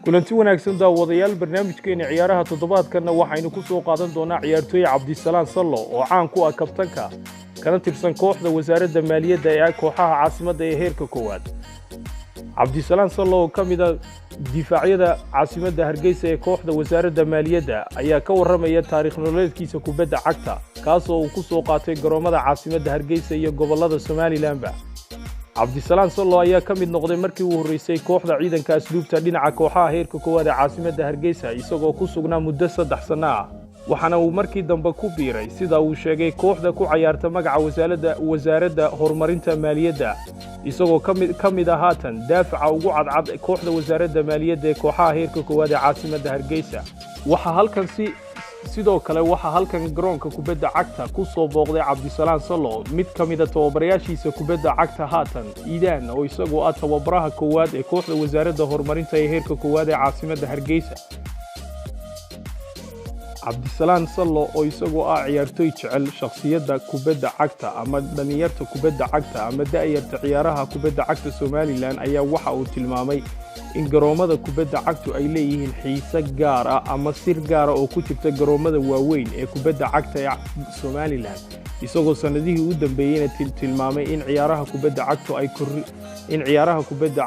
kulanti wanaagsan daawadayaal barnaamijkeena ciyaaraha toddobaadkana waxaynu ku soo qaadan doonaa ciyaartooy Cabdisalaan Sallo oo caan ku ah kabtanka kana tirsan kooxda wasaaradda maaliyadda ee kooxaha caasimadda ee heerka koowaad. Cabdisalaan Sallo oo kamid ah difaacyada caasimadda Hargeysa ee kooxda wasaaradda maaliyadda ayaa ka waramaya taariikh nololeedkiisa kubadda cagta kaas oo uu ku soo qaatay garoomada caasimadda Hargeysa iyo gobolada Somaliland. Cabdisalaan Sallo ayaa ka mid noqday markii uu horeysay kooxda ciidanka asluubta dhinaca kooxaha heerka koowaad ee caasimadda Hargeysa isagoo ku sugnaa muddo 3 sano ah waxaana uu markii dambe ku biiray sida uu sheegay kooxda ku ciyaarta magaca wasaaradda horumarinta maaliyadda isagoo ka mid ah haatan daafaca ugu cadcad kooxda wasaaradda maaliyadda ee kooxaha heerka koowaad ee caasimadda Hargeysa. sidoo kale waxa halkan garoonka kubadda cagta ku soo booqday Cabdisalaan Sallo mid ka mid ah tababarayaashiisa kubadda cagta haatan Iidaan oo isagoo ah tababaraha koowaad ee kooxda wasaaradda horumarinta ee heerka koowaad ee caasimadda Hargeysa. Cabdisalaan Sallo oo isagoo ah ciyaartooy jecel shakhsiyadda kubadda cagta ama dhalinyarta kubadda cagta ama da'yarta ciyaaraha kubadda cagta Somaliland ayaa waxa uu tilmaamay in garoomada kubadda cagtu ay leeyihiin xiise gaar ah ama sir gaar ah oo ku jirta garoomada waaweyn ee kubadda cagta ee Somaliland isagoo sanadihii u dambeeyayna tilmaamay in ciyaaraha kubadda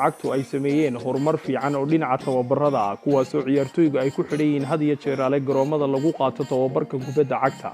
cagtu ay sameeyeen horumar fiican oo dhinaca tababarada ah kuwaas oo ciyaartooygu ay ku xidhayeen had iyo jeer ale garoomada lagu qaato tababarka kubadda cagta.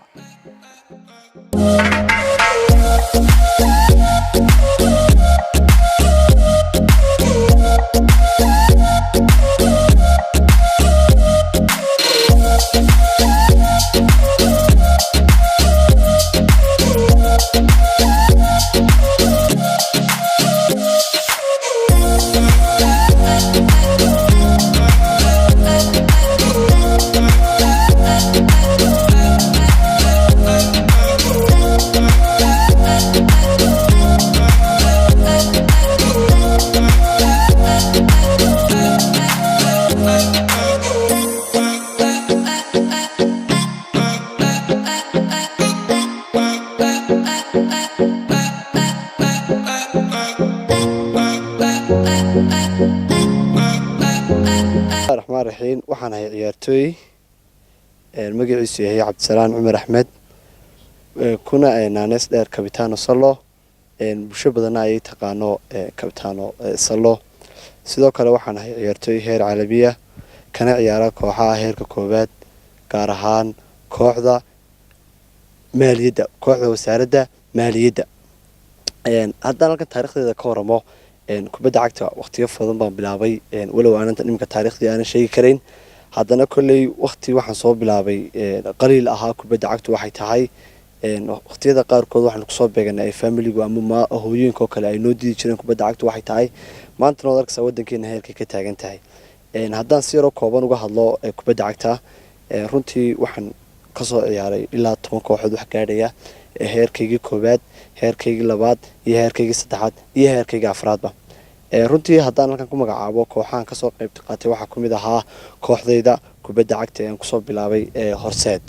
الرحمن الرحيم waxaan ahay ciyaartooy magaciisu yahay Cabdisalaan Cumar Axmed kuna naanes dheer Kabitaano Sallo bulsho badan ay taqaano Kabitaano Sallo sidoo kale waxaan ahay ciyaartooy heer caalamiya kana ciyaara kooxaha heerka koowaad gaar ahaan kooxda maaliyadda kooxda wasaaradda maaliyadda haddana halka taariikhdeeda ka waramo kubadda cagta waqtiyo badan baan bilaabay walow aanan nimka taariikhdii aan sheegi karin haddana kulay waqti waxaan soo bilaabay qaliil ahaa kubadda cagta waxay tahay waqtiyada qaar kood waxaan ku soo beeganay family-gu ama hooyooyinka kale ay noo diidi jireen kubadda cagta waxay tahay maanta noo arkaysa wadankeena heerka ka taagan tahay haddaan si yar kooban uga hadlo kubadda cagta runtii waxaan ka soo ciyaaray ilaa 10 kooxood wax gaadhaya heerkaygii koowaad heerkaygii labaad iyo heerkaygii saddexaad iyo heerkaygii afraadba runtii haddaan halkan ku magacaabo kooxahan ka soo qayb qaatay waxa kamid ahaa kooxdayda kubadda cagta ee aan ku soo bilaabay Horseed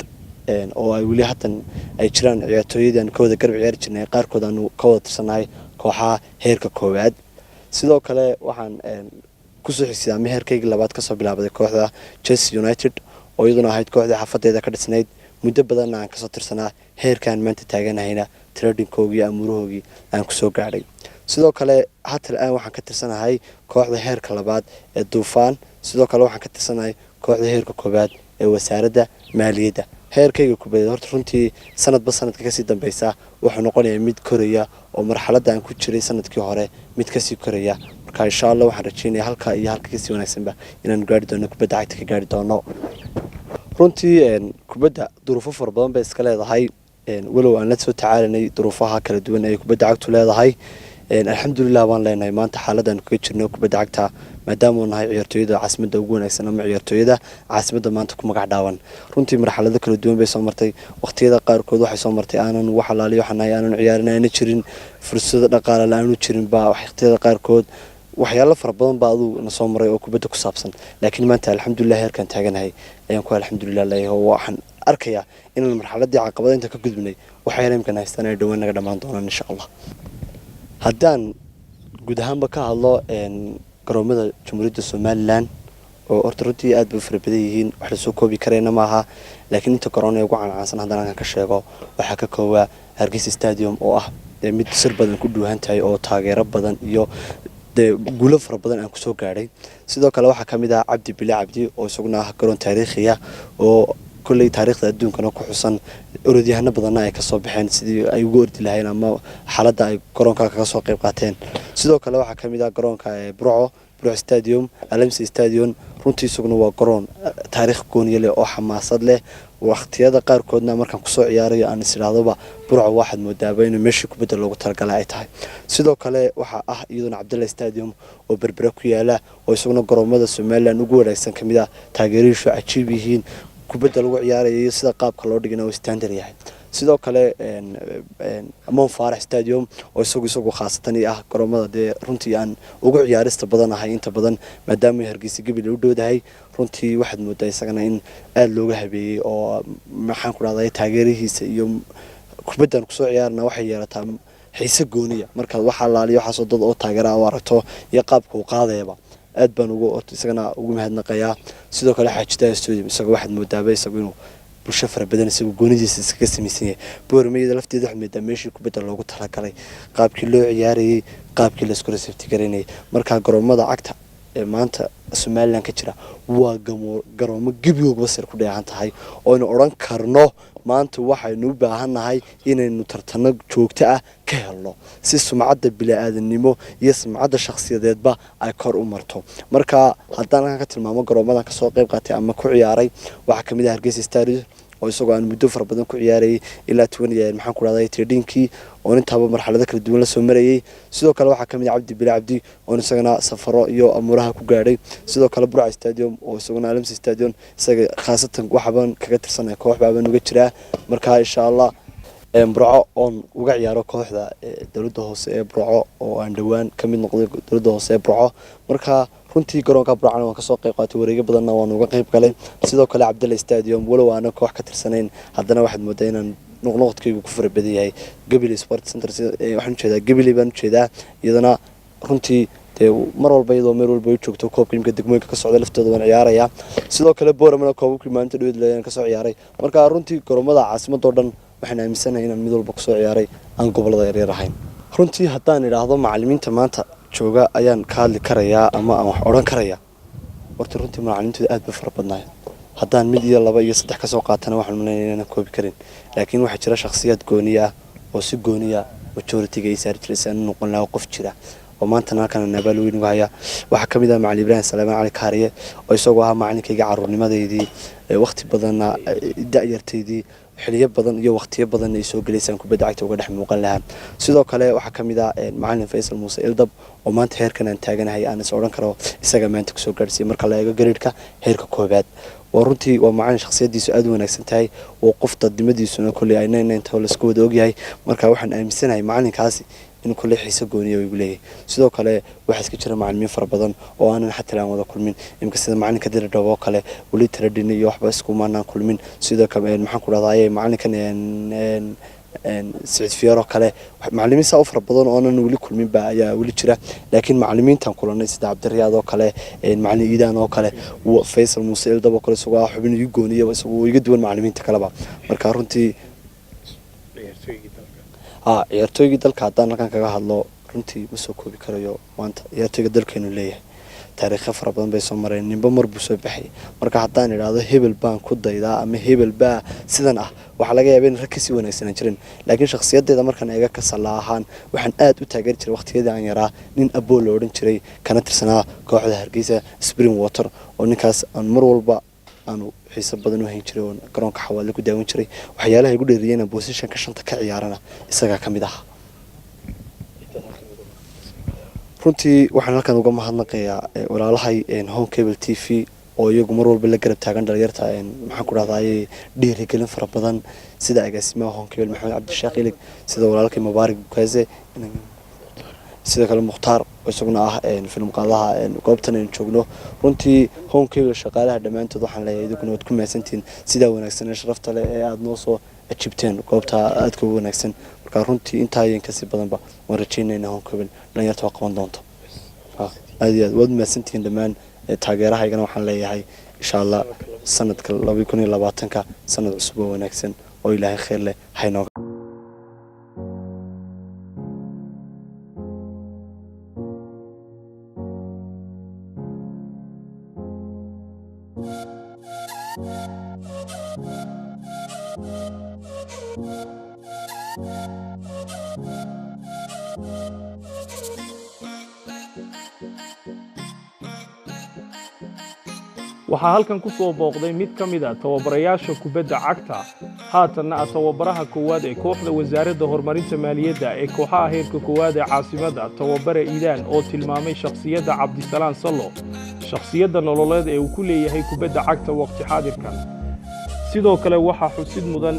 oo ay wali haatan ay jiraan ciyaartooydan ka wada garab ciyaar jirnay qaar kood aanu ka wada tirsanahay kooxaha heerka koowaad sidoo kale waxaan ku soo xigsiday heerkaygii labaad ka soo bilaabay kooxda Chelsea United oo iyaduna ahayd kooxda xafadeeda ka dhisnayd muddo badan aan ka soo tirsanaa heerkan maanta taaganahayna trading-koogii amuurahoogii aan ku soo gaadhay sidoo kale haatan waxaan ka tirsanahay kooxda heerka labaad ee Duufaan sidoo kale waxaan ka tirsanahay kooxda heerka koowaad ee wasaaradda maaliyadda heerkayga kubadeed horta runtii sanadba sanadka kasii dambeysa wuxuu noqonayaa mid koraya oo marxaladda aan ku jiray sanadkii hore mid kasii koraya marka insha Allah waxaan rajeynayaa halka iyo halka kasii wanaagsanba inaan gaari doono kubadda cagta ka gaari doono runtii kubadda duruufo fara badan bay iska leedahay walow aan la soo tacaalanay duruufaha kala duwan ee kubadda cagtu leedahay alxamdulilah waan leenahay maanta xaaladdan kaga jirno kubadda cagta maadaama nahay ciyaartooyada caasimadda ugu wanaagsan ama ciyaartooyada caasimadda maanta ku magac dhaawan runtii marxalado kala duwan bay soo martay waqtiyada qaarkood waxay soo martay aanan ugu xalaaliyo waxaan aanan ciyaarin aanan jirin fursado dhaqaale la'aanu jirin baa waqtiyada qaarkood waxyaalo fara badan baa aduu na soo maray oo kubadda ku saabsan laakiin maanta alxamdulilah heerkan taaganahay ayaan ku alxamdulilah leeyahay oo waxaan arkayaa inaan marxaladii caqabada inta ka gudbinay waxa yareemkan haystaan ay dhawaan naga dhammaan doonaan insha Allah haddaan guud ahaanba ka hadlo garoomada Jamhuuriyadda Somaliland oo horta runtii aad bay fara badan yihiin wax la soo koobi karayna maaha laakiin inta garoon ee ugu caansan haddaan ka sheego waxa ka koowa Hargeysa Stadium oo ah mid sir badan ku dhuuhan tahay oo taageero badan iyo guulo fara badan aan ku soo gaaray sidoo kale waxa kamid ah Cabdi Bile Cabdi oo isaguna ah garoon taariikhi ah oo kulli taariikhda adduunkana ku xusan orodyahanno badan ay ka soo baxeen sidii ay ugu ordi lahayn ama xaaladda ay garoonka kaga soo qayb qaateen sidoo kale waxa kamid ah garoonka Burco Stadium Alamsi Stadium runtii isaguna waa garoon taariikh gooniye leh oo xamaasad leh waqtiyada qaarkoodna markaan ku soo ciyaarayo aan isiraahdoba Burco waxaad moodaaba inuu meeshii kubadda loogu talagalay ay tahay sidoo kale waxa ah iyaduna Cabdullaahi Stadium oo berbera ku yaala oo isaguna garoomada Somaliland ugu wanaagsan kamid ah taageerihiisu cajiib yihiin kubadda lagu ciyaarayo sida qaabka loo dhigana oo standard yahay sidoo kale Mo Farah Stadium oo isagu khaasatan ah garoomada runtii aan ugu ciyaarista badan ahay inta badan maadaama Hargeysa Gabil u dhowdahay runtii waxaad moodaa isagana in aad looga habeeyay oo maxaan ku raadayay taageerihiisa iyo kubaddan ku soo ciyaarna waxay yeelataa xiise gooniya marka waxa laaliyo waxa soo dad oo taageera oo aragto iyo qaabka uu qaadayba aad baan ugu isagana ugu mahadnaqayaa sidoo kale Xaajida Stadium isaga waxaad moodaaba isagu inuu bulsho fara badan isagu goonidiisa iskaga samaysan yahay boormeeyada lafteeda waxay moodaa meeshii kubadda loogu talagalay qaabkii loo ciyaarayay qaabkii la isku resafti gareynay marka garoomada cagta ee maanta Somaliland ka jira waa garoomo gibiyooga sar ku dheehan tahay oo aynu oran karno maanta waxaynu u baahanahay inaynu tartano joogto ah ka helno si sumcadda bini'aadanimo iyo sumcadda shakhsiyadeedba ay kor u marto marka haddaan ka tilmaamo garoomada ka soo qayb qaatay ama ku ciyaaray waxa kamid ah Hargeysa Stadium oo isagoo aan muddo fara badan ku ciyaarayay ilaa 20 maxaan ku raadayay tradingkii oo intaaba marxalado kala duwan la soo marayay sidoo kale waxa kamid ah Cabdi Bile Cabdi oo isagana safaro iyo amuraha ku gaaray sidoo kale Burco Stadium oo isaguna Alamsi Stadium isaga khaasatan waxban kaga tirsanay koox baaban uga jira marka insha Allah Burco on uga ciyaaro kooxda dawladda hoose ee Burco oo aan dhawaan kamid noqday dawladda hoose ee Burco marka runtii garoonka Burco waan ka soo qayb qaatay wareega badanna waan uga qayb galay sidoo kale Cabdullaahi Stadium walow aan koox ka tirsanayn haddana waxaad moodaa inaan noqnoqodkaygu ku farabadan yahay Gabil Sport Center waxaan jeedaa Gabil baan jeedaa iyadana runtii mar walba iyadoo meel walba ay joogto koobka imka degmooyinka ka socda laftooda waan ciyaaraya sidoo kale Boorama koobkii maanta dhoweed leeyaan ka soo ciyaaray marka runtii garoomada caasimadda oo dhan waxaan aaminsanahay inaan mid walba ku soo ciyaaray aan gobolada yaryar ahayn runtii haddaan idhaahdo macallimiinta maanta jooga ayaan ka hadli karayaa ama aan wax oran karayaa horta runtii macallimiintu aad bay fara badnaayeen haddaan mid iyo laba iyo saddex ka soo qaatana waxaan maleeyahay inaan koobi karin laakiin waxa jira shakhsiyaad gooniya oo si gooniya majority-ga ay saar jireen noqon lahaa qof jira oo maanta halkan nabaal weyn uga haya waxa kamid ah Macallin Ibrahim Salaaman Cali Kaariye oo isagoo ah macallinkayga caruurnimadeedii waqti badan da'yarteedii xiliyo badan iyo waqtiyo badan ay soo galeysaan kubadda cagta uga dhex muuqan lahaa sidoo kale waxa kamid ah Macallin Faisal Muuse Ildab oo maanta heerkan aan taaganahay aan is oran karo isaga maanta ku soo gaarsiiyay marka la eego gariirka heerka koobaad ورنتي ومعين شخصية دي سؤال ونكسن تاي وقفت الدمدي سنة كل عينين أنت ولا سكود أوجي مركا واحد أمسنا هاي معين كاسي إنه كل حيس جوني ويقولي سدوا كله واحد كتير معلمين فربضان وأنا حتى لو هذا كل من يمكن سيد معين كدير الدواء كله ولي ترديني يوح بس كمان كل من سيدا كمان محن كل هذا معين كان سعيد فيارة كله معلمين سأوفر بدون أنا نقول كل من بقى يا ولي ترى لكن معلمين تنقلنا سيد عبد الرياض وكله معلم إيدان وكله وفيصل موسى ده بكره سواء حبين يجوني بس ويجدوا المعلمين تكلبا مركارنتي ciyaartooyga dalka haddaan halkan kaga hadlo runtii ma soo koobi karayo maanta ciyaartooyga dalkeenu leeyahay taariikho fara badan bay soo mareen ninba mar buu soo baxay marka haddaan idhaahdo hebel baan ku daydaa ama hebel baa sidan ah waxa laga yaabaa in rag kasii wanaagsanaan jirin laakiin shakhsiyadeeda markaan eega ka sala ahaan waxaan aad u taageeri jiray waqtiyadii aan yaraa nin aboo la odhan jiray kana tirsanaa kooxda Hargeysa Spring Water oo ninkaas aan mar walba aanu xiiso badan u hayn jiray oo garoonka xawaale ku daawan jiray waxyaalaha igu dheeriyeen position ka shanta ka ciyaarana isaga ka mid ah runtii waxaan halkan uga mahadnaqayaa walaalahay Home Cable TV oo iyagu mar walba la garab taagan dhalinyarta maxaan ku raadayay dhiirigelin fara badan sida agaasimaha Home Cable Maxamed Cabdishaaq Ilig sida walaalkay Mubaarak Bukaze sida kale Mukhtaar isaguna ah film qaadaha goobtan aan joogno runtii Home Cable shaqaalaha dhamaantood waxaan leeyahay idinku wad ku maasantiin sida wanaagsan ee sharafta leh ee aad noo soo ajibteen goobta aad ka wanaagsan marka runtii inta ayaan ka sii badanba waan rajaynaynaa Home Cable dhalinyarta waa qaban doonto aad iyo aad wad maasantiin dhamaan taageerahaygana waxaan leeyahay insha Allah sanadka 2020ka sanad cusub oo wanaagsan oo Ilaahay khayr leh hayno waxaa halkan ku soo booqday mid ka mid ah tababarayaasha kubadda cagta haatanna ah tababaraha koowaad ee kooxda wasaaradda horumarinta maaliyadda ee kooxaha heerka koowaad ee caasimadda tababare Iidaan oo tilmaamay shakhsiyadda Cabdisalaan Sallo shakhsiyadda nololeed ee uu ku leeyahay kubadda cagta waqti xaadirkan sidoo kale waxaa xusid mudan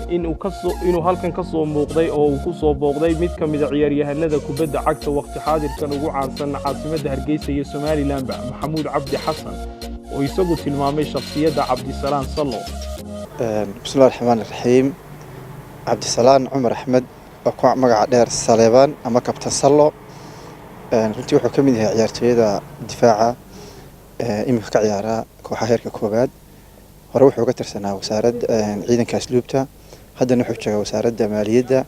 inuu halkan ka soo muuqday oo uu ku soo booqday mid ka mid ah ciyaaryahanada kubadda cagta waqti xaadirkan ugu caansan caasimadda Hargeysa iyo Somaliland Maxamuud Cabdi Xasan oo isagu tilmaamay shakhsiyadda Cabdisalaan Sallo bismillaahir rahmaanir rahiim Cabdisalaan Cumar Axmed oo ku magac dheer Saleebaan ama Kabtan Sallo runtii wuxuu ka mid yahay ciyaartooyada difaaca imika ka ciyaara kooxaha heerka koowaad hore wuxuu ka tirsanaa wasaaradda ciidanka asluubta haddana wuxuu joogaa wasaaradda maaliyadda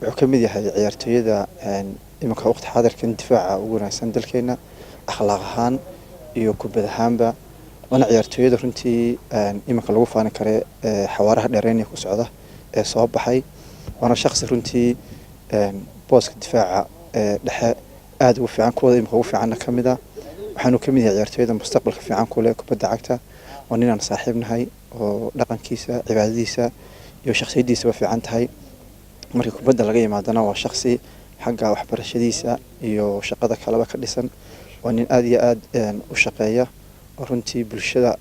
wuxuu ka mid yahay ciyaartooyada imika waqti xaadirkan difaaca ugu wanaagsan dalkeena akhlaaq ahaan iyo kubad ahaanba wana ciyaartooyada runtii imika lagu faani kare xawaaraha dheereynaya ku socda ee soo baxay wana shakhsi runtii booska difaaca dhexe aad ugu fiican kuwada imika ugu fiicanna ka mid ah waxaanu ka mid yahay ciyaartooyada mustaqbalka fiican ku leh kubadda cagta oo ninaan saaxiibnahay oo dhaqankiisa cibaadadiisa iyo shakhsiyadiisaba fiican tahay markii kubadda laga yimaadana waa shakhsi xagga waxbarashadiisa iyo shaqada kaleba ka dhisan waa nin aad iyo aad u shaqeeya oo runtii bulshada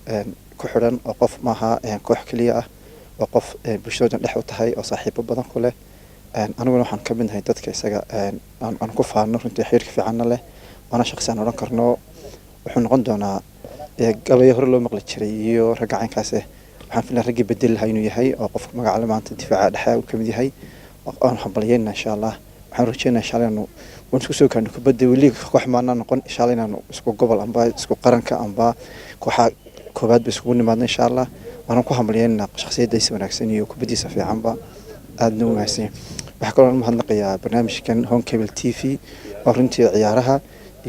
ku xidhan oo qof maaha koox keliya ah oo qof bulshada dhex u tahay oo saaxiibo badan ku leh aniguna waxaan ka mid nahay dadka isaga aan ku faano runtii xiriirka fiicanna leh waana shakhsi aan odhan karno wuxuu noqon doonaa gabayo hore loo maqli jiray iyo ragga caynkaas waxaan filayaa raggii bedel lahaa inuu yahay oo qof magaca maanta difaaca dhexe uu ka mid yahay aan hambalyeynaa insha Allah waxaan rajeynayaa insha Allah inuu isku soo gaarno kubadda weli koox maana noqon insha Allah inaanu isku gobol amba isku qaranka amba kooxa koobaad isku nimaadno insha Allah waxaan ku hambalyeynaa shakhsiyadiisa wanaagsan iyo kubadiisa fiicanba aadna u mahadsan waxa kale oo mahadnaqayaa barnaamijkan Home Cable TV oo runtii ciyaaraha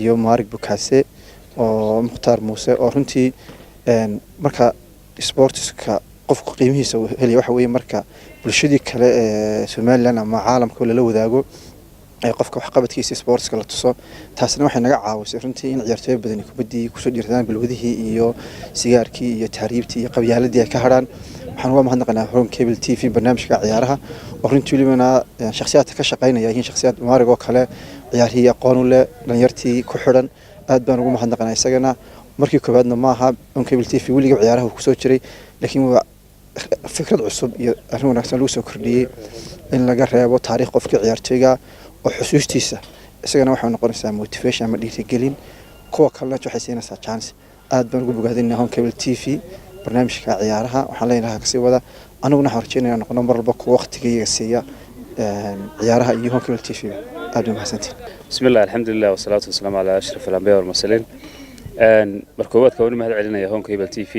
iyo Mubaarak Bukaze oo Mukhtaar Muuse oo runtii marka sportska qofku qiimihiisa uu helayo waxa weeye marka bulshadii kale ee Somaliland ama caalamka la wadaago ay qofka wax qabadkiisa sportska la tuso taasna waxay naga caawisay runtii in ciyaartooy badan kubadii ku soo dhiirtaan balwadihii iyo sigaarkii iyo tahriibtii iyo qabyaaladii ay ka haraan waxaan uga mahadnaqaynaa Home Cable TV barnaamijka ciyaaraha oo runtii libana shakhsiyaadka ka shaqeynaya yihiin shakhsiyaad Mubaarak oo kale ciyaarihii aqoon u leh dhalinyartii ku xidhan aad baan ugu mahadnaqaynaa isagana markii koobaadna ma aha Home Cable TV weliga ciyaaraha ku soo jiray laakiin waa fikrad cusub iyo arrin wanaagsan lagu soo kordhiyay in laga reebo taariikh qofka ciyaartooyga oo xusuustiisa isagana waxa noqonaysaa motivation ama dhiirigelin kuwa kalena waxay siinaysaa chance aad baan ugu bogaadinaa Home Cable TV barnaamijka ciyaaraha waxaan leenahay ka sii wada aniguna waxaan rajeynayaa noqono mar walba ku waqtigiisa siiya ciyaaraha iyo Home Cable TV aad u mahadsantiin bismillaah alxamdulillaah wasalaatu wasalaamu calaa ashraf al-anbiyaa wal mursaliin markoobaad ka wani mahad celinaya Home Cable TV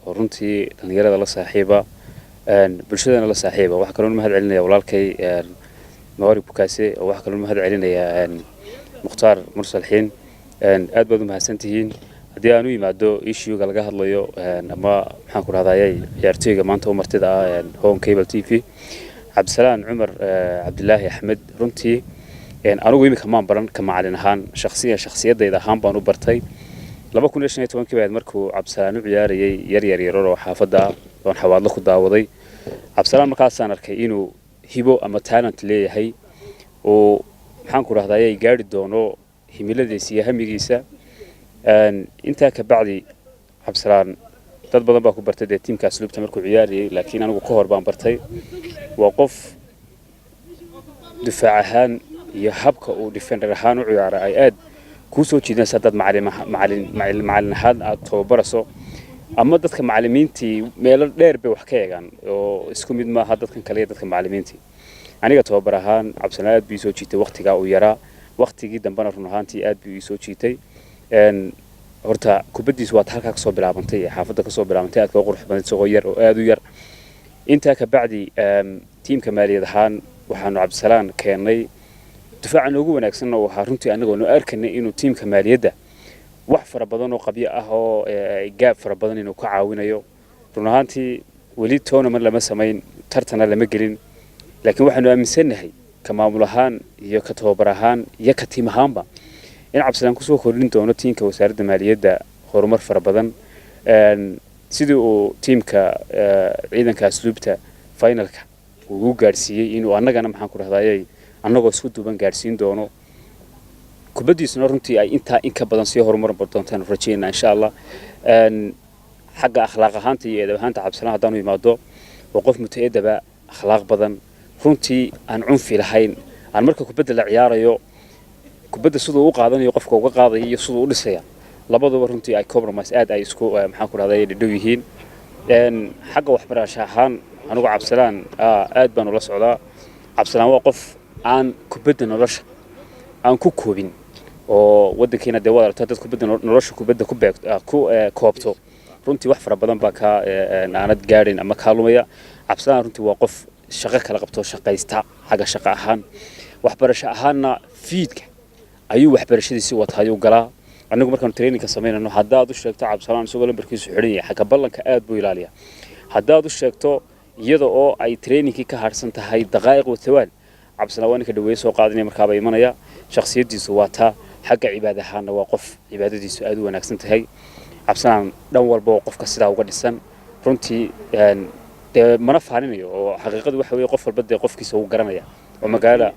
oo runtii dhalinyarada la saaxiiba bulshadana la saaxiiba waxa kale oo mahad celinaya walaalkay Mubaarak Bukaze oo waxa kale oo mahad celinaya Mukhtaar Mursal Xiin aad baad u mahadsantihiin haddii aan u yimaado issuega laga hadlayo ama maxaan ku rahdaayay ciyaartooyga maanta u martida ah home cable tv cabdisalaan cumar cabdilaahi axmed runtii anigu imika maan baran ka macalin ahaan shakhsiyadayda ahaan baan u bartay 2015 baad markuu cabdisalaan u ciyaarayay yar oo xaafadda oon xawaadlo ku daawaday cabdisalaan markaasaan arkay inuu hibo ama talent leeyahay oo maxaan ku rahdaayay gaari doono himiladiisa iyo hamigiisa intaa ka bacdi cabdisalaan dad badan baa ku bartay tiimka asluubta markuu ciyaarayay laakiin anigu ka hor baan bartay waa qof difaac ahaan iyo habka uu defender ahaan u ciyaaray ay aad ku soo jiidaysa dad macallin ahaan aad tababaraso ama dadka macallimiintii meelo dheer bay wax ka eegaan oo isku mid maaha dadkan kale dadka macallimiintii aniga tababar ahaan cabdisalaan aad buu soo jiitay waqtiga uu yaraa waqtigii dambana run ahaantii aad buu soo jiitay horta kubadiisu waa halka ka soo bilaabantay xaafadda ka soo bilaabantay aad ka qurux badan soo yar oo aad u yar inta ka bacdi tiimka maaliyad ahaan waxaanu cabdisalaan keenay difaacan ugu wanaagsan oo waxa runtii anagoo noo arkanay inuu tiimka maaliyadda wax fara badan oo qabyo ah oo gaab fara badan inuu ka caawinayo run ahaantii weli tournament lama sameyn tartana lama gelin laakiin waxaanu aaminsanahay ka maamul ahaan iyo ka tababar ahaan iyo ka tiim ahaanba in cabdisalaan ku soo kordhin doono tiimka wasaaradda maaliyadda horumar fara badan sidii uu tiimka ciidanka asluubta finalka uu gaarsiiyay inuu annagana maxaan ku rahdaayay annagoo isku duuban gaarsiin doono kubadiisuna runtii ay intaa in ka badan sii horumar doontaan rajeynaa insha Allah xagga akhlaaq ahaanta iyo edeb ahaanta cabdisalaan haddaan u imaado waa qof mutaadaba akhlaaq badan runtii aan cunfi lahayn aan marka kubadda la ciyaarayo kubadda sidoo u qaadanayo qofka uga qaadayo iyo sidoo u dhisaya labaduba runtii ay compromise aad ay isku maxaan ku rahdaayay dhow yihiin xagga waxbarasho ahaan anigu cabdisalaan aad baan ula socdaa cabdisalaan waa qof aan kubadda nolosha aan ku koobin oo wadankeena dee wada dad kubadda nolosha kubadda ku koobto runtii wax fara badan baa ka aanad gaarin ama kaalumaya cabdisalaan runtii waa qof shaqo kala qabto shaqaysta xagga shaqo ahaan waxbarasho ahaanna fiidka ayuu waxbarashadiisii wataayo galaa anigu markaan training ka sameynayno haddaad u sheegto cabdisalaan isagoo lambarkiisu xidhan yahay xagga ballanka aad buu ilaaliya haddaad u sheegto iyada oo ay trainingkii ka harsan tahay daqaa'iq watawaal cabdisalaan waa ninka dhaweeye soo qaadanaya markaaba imanaya shakhsiyadiisu waa taa xagga cibaada ahaanna waa qof cibaadadiisu aad u wanaagsan tahay cabdisalaan dhan walba oo qofka sidaa uga dhisan runtii dee mana faaninayo oo xaqiiqadu waxa weeye qof walba dee qofkiisa uu garanaya oo magaala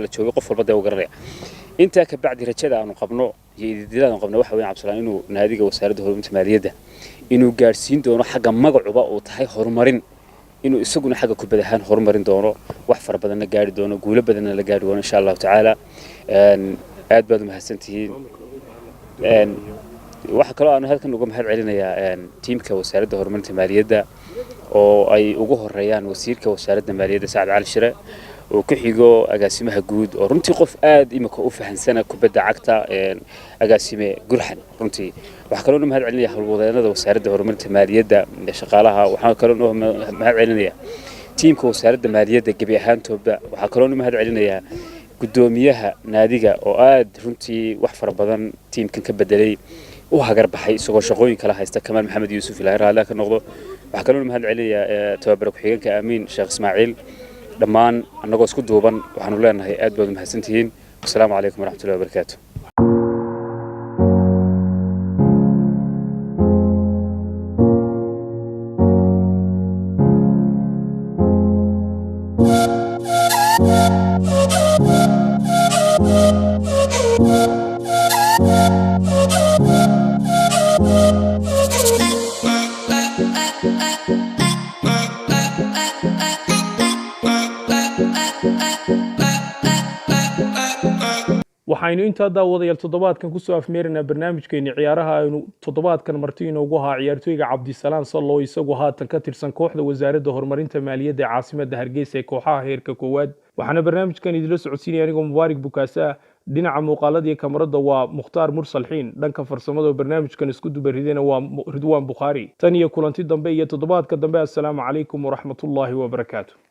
la joogay qof walba dee uu garanaya intaa ka bacdi rajada aanu qabno iyo ididilada aanu qabno waxa weeye cabdisalaan inuu naadiga wasaaradda horumarinta maaliyadda inuu gaarsiin doono xagga magacuba uu tahay horumarin inuu isaguna xagga kubad ahaan horumarin doono wax fara badanna gaari doono guulo badanna la gaari doono insha Allah tacaala aad baad mahadsantihiin waxa kale oo aan halkan uga mahad celinayaa tiimka wasaaradda horumarinta maaliyadda oo ay ugu horeeyaan wasiirka wasaaradda maaliyadda Saad Cali Shire oo ku xigo agaasimaha guud oo runtii qof aad imika u fahansana kubadda cagta agaasime gurxan runtii waxa kale oo mahad celinayaa howlwadeennada wasaaradda horumarinta maaliyadda shaqaalaha waxa kale oo mahad celinayaa tiimka wasaaradda maaliyadda gabi ahaantooda waxa kale oo mahad celinayaa gudoomiyaha naadiga oo aad runtii wax fara badan tiimkan ka bedelay u hagar baxay isagoo shaqooyin kala haysta Kamal Maxamed Yuusuf ilaahay raali ka noqdo waxa kale oo mahad celinayaa tababar ku xigeenka Amiin Sheekh Ismaaciil dhammaan annagoo isku duuban waxaanu leenahay aad baad mahadsantihiin assalaamu calaykum waraxmatullaahi wabarakaatuh waxaynu intaa daawadayaal toddobaadkan kusoo afmeerinaa barnaamijkeeni ciyaaraha aynu toddobaadkan marti inoogu ahaa ciyaartooyga cabdisalaan sallo isagoo haatan ka tirsan kooxda wasaaradda horumarinta maaliyadda ee caasimadda hargeysa ee kooxaha heerka koowaad waxaana barnaamijkan idinla socodsiinaya anigoo mubaarak bukaasa dhinaca muuqaalada iyo kamarada waa mukhtaar mursal xiin dhanka farsamada oo barnaamijkan isku dubaridayna waa ridwaan bukhaari tan iyo kulanti dambe iyo toddobaadka dambe assalaamu calaykum waraxmatullaahi wabarakaatu